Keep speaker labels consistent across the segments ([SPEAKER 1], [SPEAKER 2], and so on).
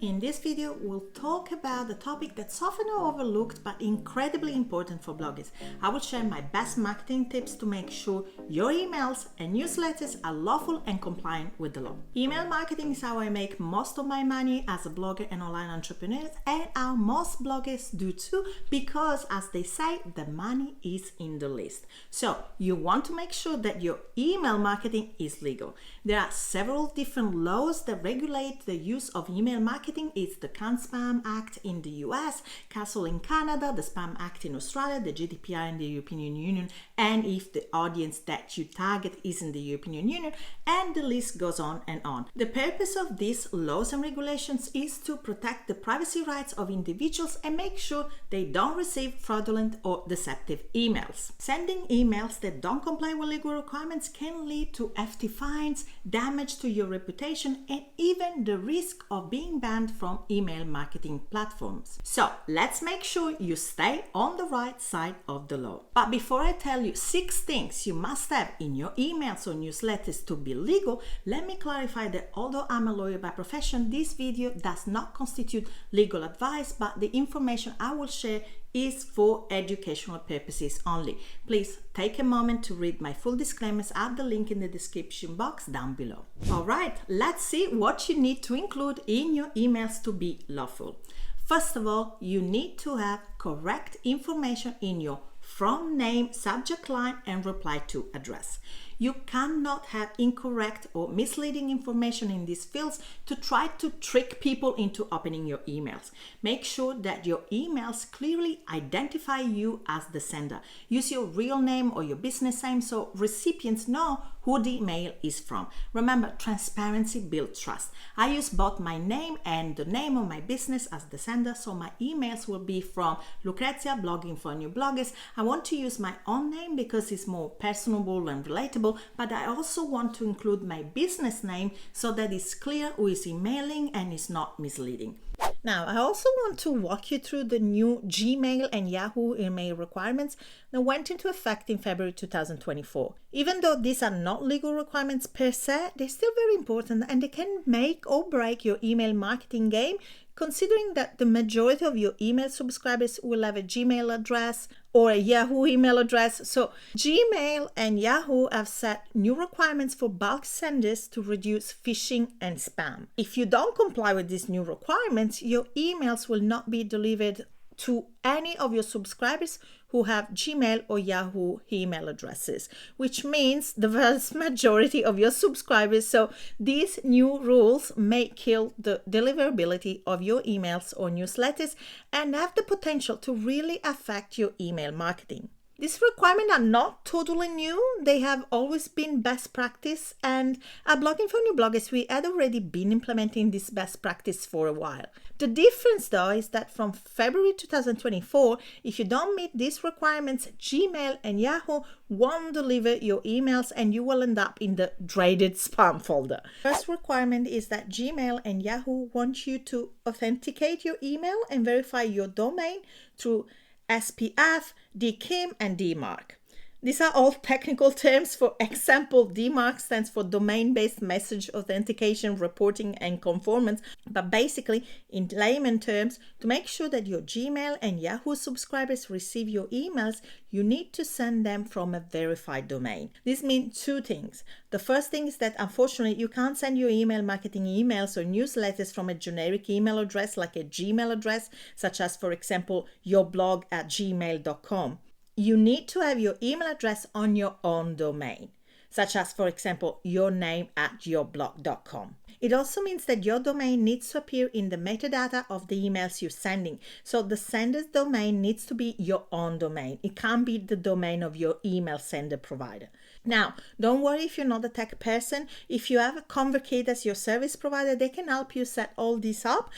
[SPEAKER 1] In this video, we'll talk about a topic that's often overlooked but incredibly important for bloggers. I will share my best marketing tips to make sure your emails and newsletters are lawful and compliant with the law. Email marketing is how I make most of my money as a blogger and online entrepreneur, and how most bloggers do too, because as they say, the money is in the list. So you want to make sure that your email marketing is legal. There are several different laws that regulate the use of email marketing. It's the Can-Spam Act in the US, CASL in Canada, the Spam Act in Australia, the GDPR in the European Union, and if the audience that you target is in the European Union, and the list goes on and on. The purpose of these laws and regulations is to protect the privacy rights of individuals and make sure they don't receive fraudulent or deceptive emails. Sending emails that don't comply with legal requirements can lead to hefty fines, damage to your reputation, and even the risk of being banned from email marketing platforms. So let's make sure you stay on the right side of the law. But before I tell you 6 things you must have in your emails or newsletters to be legal, let me clarify that although I'm a lawyer by profession, this video does not constitute legal advice, but the information I will share is for educational purposes only. Please take a moment to read my full disclaimers at the link in the description box down below. Alright, let's see what you need to include in your emails to be lawful. First of all, you need to have correct information in your from name, subject line, and reply to address. You cannot have incorrect or misleading information in these fields to try to trick people into opening your emails. Make sure that your emails clearly identify you as the sender. Use your real name or your business name so recipients know who the email is from. Remember, transparency builds trust. I use both my name and the name of my business as the sender, so my emails will be from Lucrezia, blogging for new bloggers. I want to use my own name because it's more personable and relatable, but I also want to include my business name so that it's clear who is emailing and is not misleading. Now, I also want to walk you through the new Gmail and Yahoo email requirements that went into effect in February 2024. Even though these are not legal requirements per se, they're still very important and they can make or break your email marketing game, considering that the majority of your email subscribers will have a Gmail address or a Yahoo email address. So Gmail and Yahoo have set new requirements for bulk senders to reduce phishing and spam. If you don't comply with these new requirements, your emails will not be delivered to any of your subscribers who have Gmail or Yahoo email addresses, which means the vast majority of your subscribers. So these new rules may kill the deliverability of your emails or newsletters and have the potential to really affect your email marketing. These requirements are not totally new. They have always been best practice, and at Blogging for New Bloggers, we had already been implementing this best practice for a while. The difference, though, is that from February 2024, if you don't meet these requirements, Gmail and Yahoo won't deliver your emails and you will end up in the dreaded spam folder. First requirement is that Gmail and Yahoo want you to authenticate your email and verify your domain through SPF, DKIM, and DMARC. These are all technical terms. For example, DMARC stands for Domain-Based Message Authentication, Reporting, and Conformance. But basically, in layman terms, to make sure that your Gmail and Yahoo subscribers receive your emails, you need to send them from a verified domain. This means 2 things. The first thing is that unfortunately, you can't send your email marketing emails or newsletters from a generic email address like a Gmail address, such as, for example, yourblog@gmail.com. You need to have your email address on your own domain, such as, for example, yourname@yourblog.com. It also means that your domain needs to appear in the metadata of the emails you're sending. So the sender's domain needs to be your own domain. It can't be the domain of your email sender provider. Now, don't worry if you're not a tech person. If you have a Convertkit as your service provider, they can help you set all this up,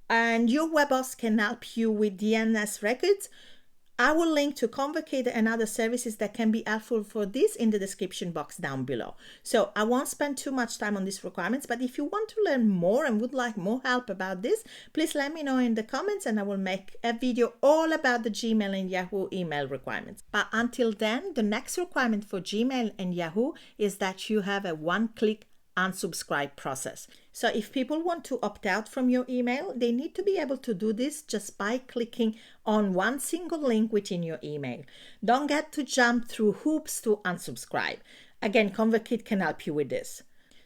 [SPEAKER 1] and your web host can help you with DNS records. I will link to Convertkit and other services that can be helpful for this in the description box down below. So I won't spend too much time on these requirements, but if you want to learn more and would like more help about this, please let me know in the comments and I will make a video all about the Gmail and Yahoo email requirements. But until then, the next requirement for Gmail and Yahoo is that you have a one-click unsubscribe process. So if people want to opt out from your email, they need to be able to do this just by clicking on one single link within your email. Don't get to jump through hoops to unsubscribe. Again, ConvertKit can help you with this.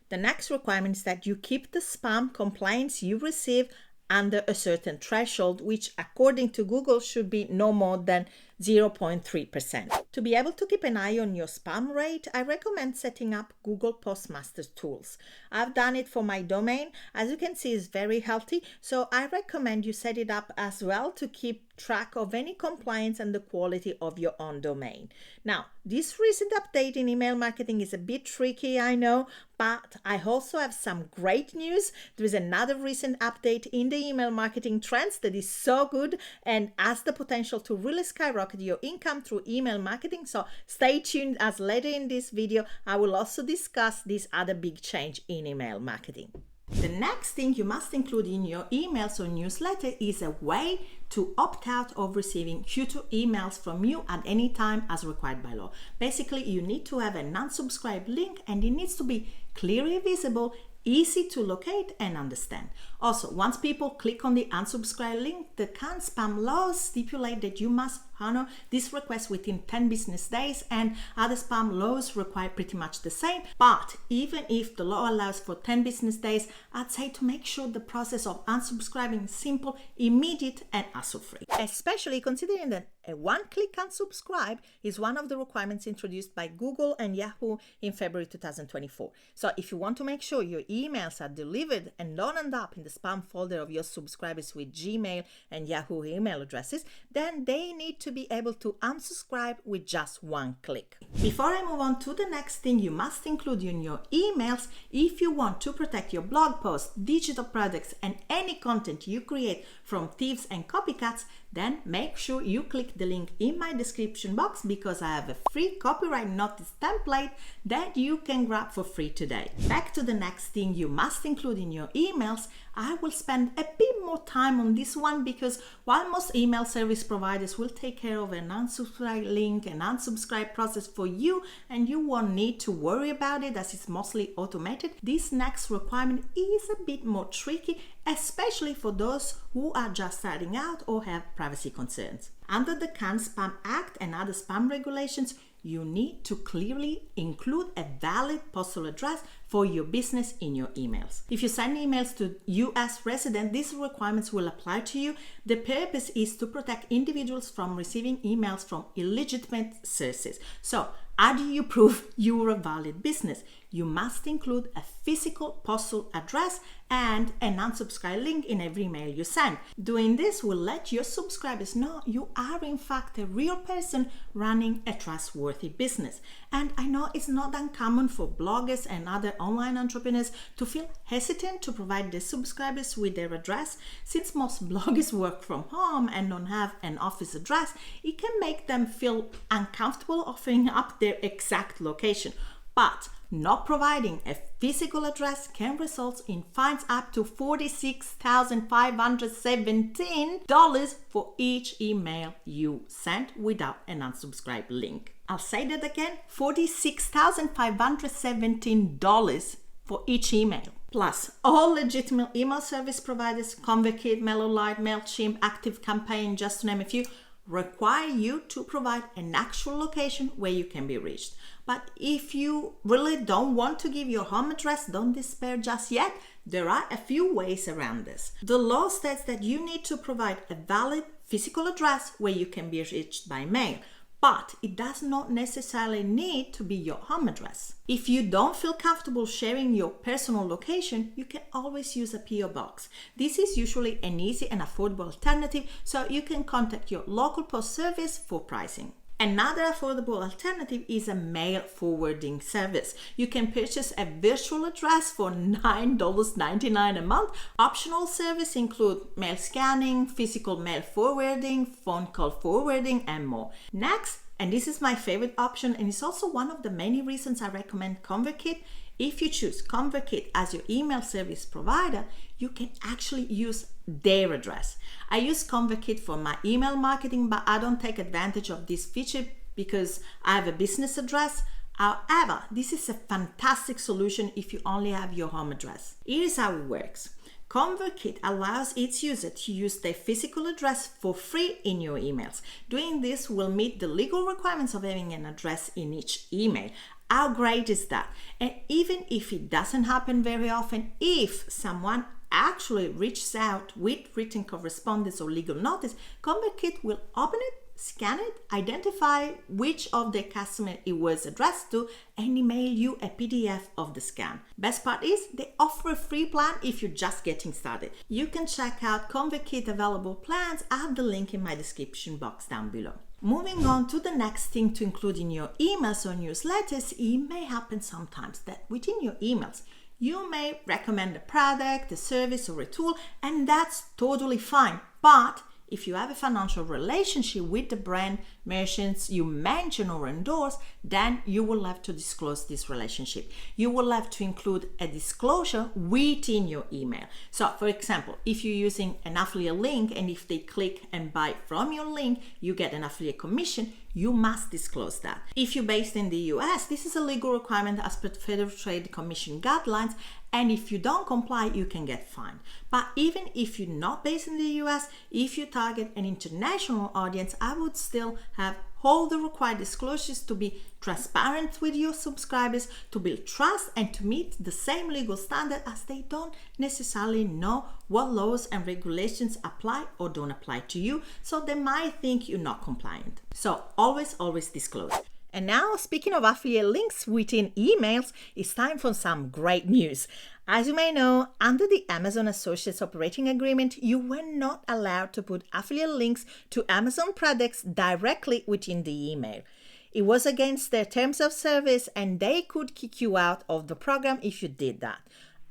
[SPEAKER 1] The next requirement is that you keep the spam complaints you receive under a certain threshold, which according to Google should be no more than 0.3%. To be able to keep an eye on your spam rate, I recommend setting up Google Postmaster tools. I've done it for my domain. As you can see, it's very healthy, so I recommend you set it up as well to keep track of any compliance and the quality of your own domain. Now, this recent update in email marketing is a bit tricky, I know, but I also have some great news. There is another recent update in the email marketing trends that is so good and has the potential to really skyrocket your income through email marketing. So stay tuned, as later in this video, I will also discuss this other big change in email marketing. The next thing you must include in your emails or newsletter is a way to opt out of receiving future emails from you at any time as required by law. Basically, you need to have an unsubscribe link and it needs to be clearly visible, easy to locate and understand. Also, once people click on the unsubscribe link, the CAN spam laws stipulate that you must honor this request within 10 business days, and other spam laws require pretty much the same. But even if the law allows for 10 business days, I'd say to make sure the process of unsubscribing is simple, immediate and hassle-free. Especially considering that a one-click unsubscribe is one of the requirements introduced by Google and Yahoo in February 2024. So if you want to make sure your emails are delivered and don't end up in the spam folder of your subscribers with Gmail and Yahoo email addresses, then they need to be able to unsubscribe with just one click. Before I move on to the next thing you must include in your emails, if you want to protect your blog posts, digital products and any content you create from thieves and copycats, then make sure you click the link in my description box, because I have a free copyright notice template that you can grab for free today. Back to the next thing you must include in your emails. I will spend a bit more time on this one because while most email service providers will take care of an unsubscribe link and unsubscribe process for you and you won't need to worry about it as it's mostly automated, this next requirement is a bit more tricky, especially for those who are just starting out or have privacy concerns. Under the CAN Spam Act and other spam regulations, you need to clearly include a valid postal address for your business in your emails. If you send emails to US residents, these requirements will apply to you. The purpose is to protect individuals from receiving emails from illegitimate sources. So, how do you prove you're a valid business? You must include a physical postal address and an unsubscribe link in every email you send. Doing this will let your subscribers know you are in fact a real person running a trustworthy business. And I know it's not uncommon for bloggers and other online entrepreneurs to feel hesitant to provide their subscribers with their address. Since most bloggers work from home and don't have an office address, it can make them feel uncomfortable offering up their exact location. But not providing a physical address can result in fines up to $46,517 for each email you send without an unsubscribe link. I'll say that again, $46,517 for each email. Plus, all legitimate email service providers, ConvertKit, MailerLite, MailChimp, ActiveCampaign, just to name a few, require you to provide an actual location where you can be reached. But if you really don't want to give your home address, don't despair just yet. There are a few ways around this. The law states that you need to provide a valid physical address where you can be reached by mail, but it does not necessarily need to be your home address. If you don't feel comfortable sharing your personal location, you can always use a PO box. This is usually an easy and affordable alternative, so you can contact your local post service for pricing. Another affordable alternative is a mail forwarding service. You can purchase a virtual address for $9.99 a month. Optional services include mail scanning, physical mail forwarding, phone call forwarding, and more. Next, and this is my favorite option, and it's also one of the many reasons I recommend ConvertKit. If you choose ConvertKit as your email service provider, you can actually use their address. I use ConvertKit for my email marketing, but I don't take advantage of this feature because I have a business address. However, this is a fantastic solution if you only have your home address. Here's how it works. ConvertKit allows its user to use their physical address for free in your emails. Doing this will meet the legal requirements of having an address in each email. How great is that? And even if it doesn't happen very often, if someone actually reaches out with written correspondence or legal notice, ConvertKit will open it, scan it, identify which of the customer it was addressed to, and email you a PDF of the scan. Best part is they offer a free plan if you're just getting started. You can check out ConvertKit available plans at the link in my description box down below. Moving on to the next thing to include in your emails or newsletters, it may happen sometimes that within your emails, you may recommend a product, a service, or a tool, and that's totally fine. But if you have a financial relationship with the brand, merchants you mention or endorse, then you will have to disclose this relationship. You will have to include a disclosure within your email. So, for example, if you're using an affiliate link and if they click and buy from your link, you get an affiliate commission, you must disclose that. If you're based in the US, this is a legal requirement as per Federal Trade Commission guidelines, and if you don't comply, you can get fined. But even if you're not based in the US, if you target an international audience, I would still have all the required disclosures to be transparent with your subscribers, to build trust, and to meet the same legal standard, as they don't necessarily know what laws and regulations apply or don't apply to you, so they might think you're not compliant. So always disclose. And now, speaking of affiliate links within emails, it's time for some great news. As you may know, under the Amazon Associates Operating Agreement, you were not allowed to put affiliate links to Amazon products directly within the email. It was against their terms of service, and they could kick you out of the program if you did that.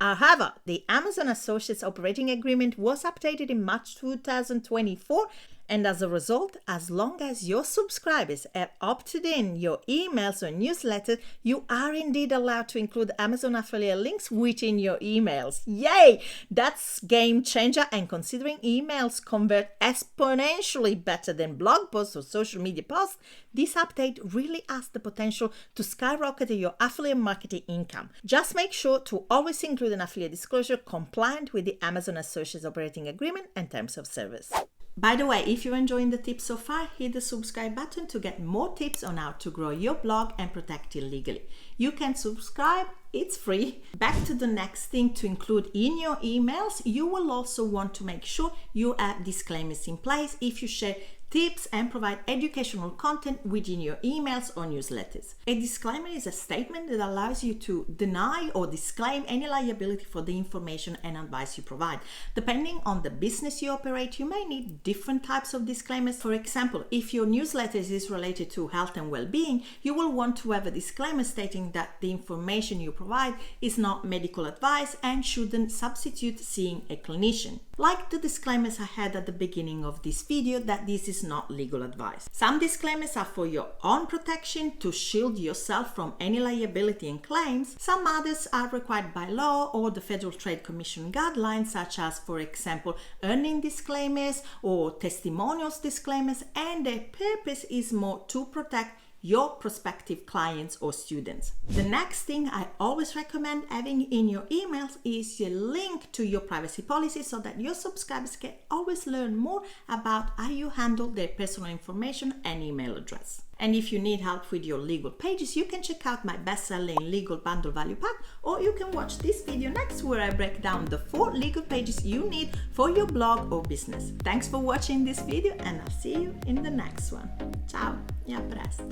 [SPEAKER 1] However, the Amazon Associates Operating Agreement was updated in March 2024, and as a result, as long as your subscribers have opted in your emails or newsletters, you are indeed allowed to include Amazon affiliate links within your emails. Yay! That's game changer, and considering emails convert exponentially better than blog posts or social media posts, this update really has the potential to skyrocket your affiliate marketing income. Just make sure to always include an affiliate disclosure compliant with the Amazon Associates Operating Agreement and Terms of Service. By the way, if you're enjoying the tips so far, hit the subscribe button to get more tips on how to grow your blog and protect it legally. You can subscribe, it's free. Back to the next thing to include in your emails, you will also want to make sure you have disclaimers in place if you share tips and provide educational content within your emails or newsletters. A disclaimer is a statement that allows you to deny or disclaim any liability for the information and advice you provide. Depending on the business you operate, you may need different types of disclaimers. For example, if your newsletter is related to health and well-being, you will want to have a disclaimer stating that the information you provide is not medical advice and shouldn't substitute seeing a clinician. Like the disclaimers I had at the beginning of this video, that this is not legal advice. Some disclaimers are for your own protection to shield yourself from any liability and claims. Some others are required by law or the Federal Trade Commission guidelines, such as, for example, earning disclaimers or testimonials disclaimers, and their purpose is more to protect your prospective clients or students. The next thing I always recommend having in your emails is a link to your privacy policy, so that your subscribers can always learn more about how you handle their personal information and email address. And if you need help with your legal pages, you can check out my best-selling legal bundle value pack, or you can watch this video next where I break down the 4 legal pages you need for your blog or business. Thanks for watching this video, and I'll see you in the next one. Ciao, e a presto!